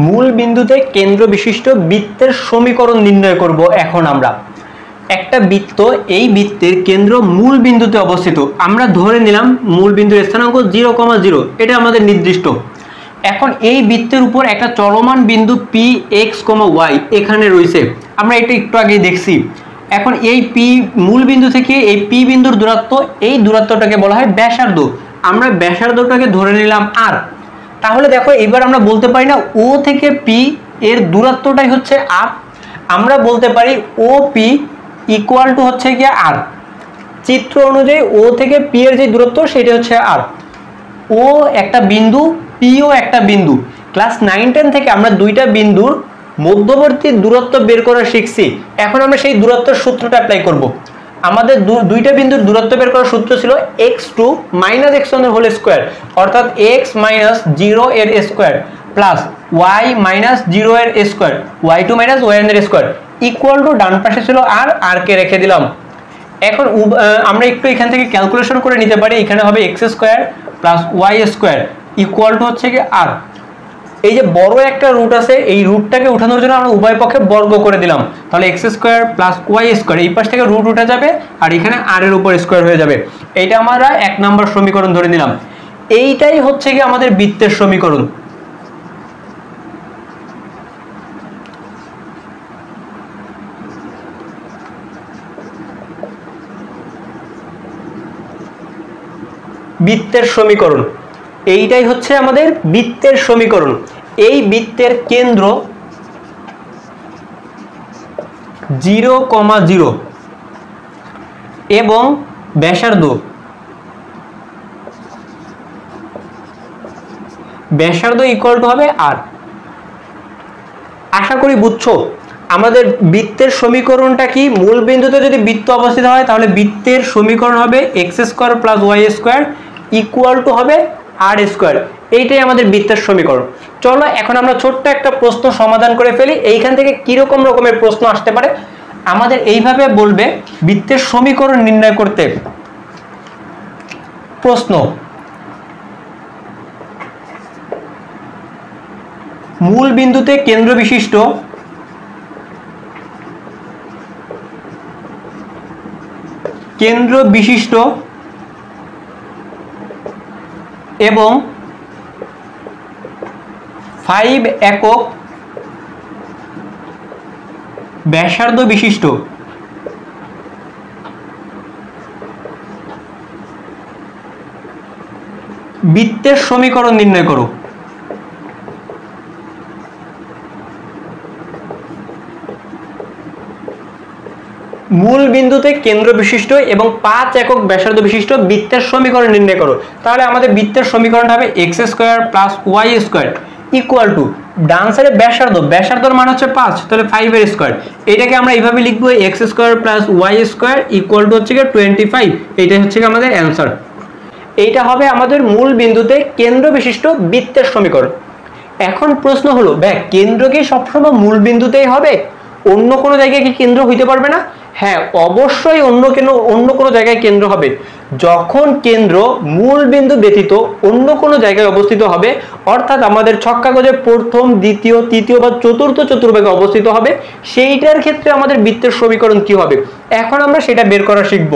মূল বিন্দুতে কেন্দ্র বিশিষ্ট বৃত্তের সমীকরণ নির্ণয় করব। এখন আমরা একটা বৃত্ত, এই বৃত্তের কেন্দ্র মূল বিন্দুতে অবস্থিত। আমরা ধরে নিলাম মূল বিন্দুর স্থানাঙ্ক 0,0, এটা আমাদের নির্দিষ্ট। এখন এই বৃত্তের উপর একটা চলমান বিন্দু পি এক্স, ওয়াই এখানে রয়েছে, আমরা এটা একটু আগে দেখছি। এখন এই পি মূল বিন্দু থেকে এই পি বিন্দুর দূরত্ব, এই দূরত্বটাকে বলা হয় ব্যাসার্ধ। আমরা ব্যাসার্ধটাকে ধরে নিলাম আর। তাহলে দেখো এবার আমরা বলতে পারি না ও থেকে পি এর দূরত্বটাই হচ্ছে আর। আমরা বলতে পারি ও পি ইকুয়াল টু হচ্ছে কি আর। চিত্র অনুযায়ী ও থেকে পি এর যে দূরত্ব সেটা হচ্ছে আর। ও একটা বিন্দু, পিও একটা বিন্দু। ক্লাস 9-10 থেকে আমরা দুইটা বিন্দুর মধ্যবর্তী দূরত্ব বের করা শিখছি। এখন আমরা সেই দূরত্বের সূত্রটা অ্যাপ্লাই করব। আমাদের দুইটা বিন্দুর দূরত্ব বের করার সূত্র ছিল x2 - x1 এর হোল স্কয়ার, অর্থাৎ x - 0 এর স্কয়ার প্লাস y - 0 এর স্কয়ার, y2 - y1 এর স্কয়ার ইকুয়াল টু, ডান পাশে ছিল আর, আর কে রেখে দিলাম। এখন আমরা একটু এখান থেকে ক্যালকুলেশন করে নিতে পারি। এখানে হবে x² plus y² equal to হচ্ছে কি আর। এই যে বড় একটা রুট আছে, এই রুটটাকে উঠানোর জন্য আমরা উভয় পক্ষে বর্গ করে দিলাম। তাহলে x² প্লাস y², এই পাশ থেকে রুট উঠে যাবে আর এখানে আর এর উপর স্কয়ার হয়ে যাবে। এইটা আমরা 1 নম্বর সমীকরণ ধরে নিলাম। এইটাই হচ্ছে কি আমাদের বৃত্তের সমীকরণ। বৃত্তের সমীকরণ, এইটাই হচ্ছে আমাদের বৃত্তের সমীকরণ। এই বৃত্তের কেন্দ্র 0,0 এবং ব্যাসার্ধ ইকুয়াল টু হবে আর। আশা করি বুঝছো আমাদের বৃত্তের সমীকরণটা কি। মূল বিন্দুতে যদি বৃত্ত অবস্থিত হয় তাহলে বৃত্তের সমীকরণ হবে x² plus y² equal to হবে r²। এইটাই আমাদের বৃত্তের সমীকরণ। চলো এখন আমরা ছোট্ট একটা প্রশ্ন সমাধান করে ফেলি। এইখান থেকে কিরকম রকমের প্রশ্ন আসতে পারে। আমাদের এইভাবে বলবে বৃত্তের সমীকরণ নির্ণয় করতে। প্রশ্ন, মূল বিন্দুতে কেন্দ্র বিশিষ্ট এবং 5 একক ব্যাসার্ধ বিশিষ্ট বৃত্তের সমীকরণ নির্ণয় করো। মূল বিন্দুতে কেন্দ্র বিশিষ্ট এবং 5 একক ব্যাসার্ধ বিশিষ্ট বৃত্তের সমীকরণ নির্ণয় করো। তাহলে আমাদের বৃত্তের সমীকরণটা হবে x² plus y² equal to, ডান সাইডে ব্যাসার্ধর মান হচ্ছে 5, তাহলে 5 এর স্কয়ার। এটাকে আমরা এইভাবে লিখবো x² plus y² equal to হচ্ছে 25। এইটাই হচ্ছে আমাদের অ্যান্সার। এইটা হবে আমাদের মূল বিন্দুতে কেন্দ্র বিশিষ্ট বৃত্তের সমীকরণ। এখন প্রশ্ন হলো, কেন্দ্র কি সবসময় মূল বিন্দুতেই হবে? অন্য কোনো জায়গায় কি কেন্দ্র হইতে পারবে না? হ্যাঁ, অবশ্যই অন্য কোনো জায়গায় কেন্দ্র হবে। যখন কেন্দ্র মূল বিন্দু ব্যতীত অন্য কোনো জায়গায় অবস্থিত হবে, অর্থাৎ আমাদের ছক কাগজে প্রথম, দ্বিতীয়, তৃতীয় বা চতুর্থ চতুর্ভাগে অবস্থিত হবে, সেইটার ক্ষেত্রে আমাদের বৃত্তের সমীকরণ কি হবে। এখন আমরা সেটা বের করা শিখব।